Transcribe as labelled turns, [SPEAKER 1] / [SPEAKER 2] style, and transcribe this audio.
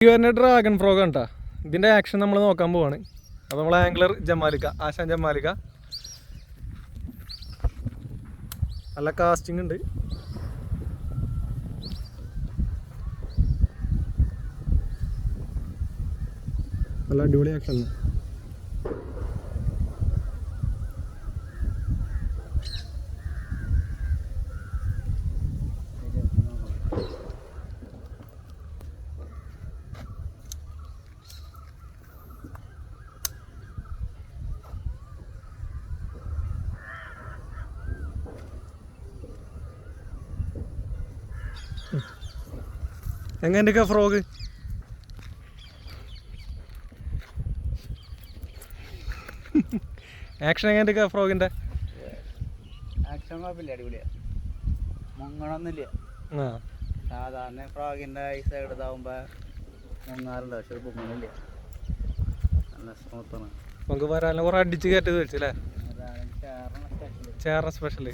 [SPEAKER 1] ഇവരുടെ dragon frog കണ്ടാ ഇതിന്റെ ആക്ഷൻ നമ്മൾ നോക്കാൻ പോവാണ്. അപ്പോൾ നമ്മളെ ആംഗ്ലർ ജമാലിക്ക, ആശാൻ ജമാലിക്ക, നല്ല കാസ്റ്റിംഗ് ഉണ്ട്. നല്ല അടിപൊളി ആക്ഷൻ. എങ്ങനെയൊക്കെ ഫ്രോഗ് ആക്ഷൻ എങ്ങനെയൊക്കെ ഫ്രോഗിന്റെ
[SPEAKER 2] ആക്ഷൻ കുഴപ്പമില്ല, അടിപൊളിയാ. മുങ്ങണമൊന്നുമില്ല. സാധാരണ ഫ്രോഗിന്റെ ഈ സൈഡ് ഇതാവുമ്പോ മുങ്ങാറുണ്ട്, പക്ഷെ ഇത് മുങ്ങണില്ല. നല്ല സ്മൂത്താണ്.
[SPEAKER 1] നമുക്ക് വരാനും കുറെ അടിച്ച് കയറ്റി വെച്ചല്ലേ.
[SPEAKER 2] ചേർന്ന
[SPEAKER 1] ചേർന്ന സ്പെഷ്യല്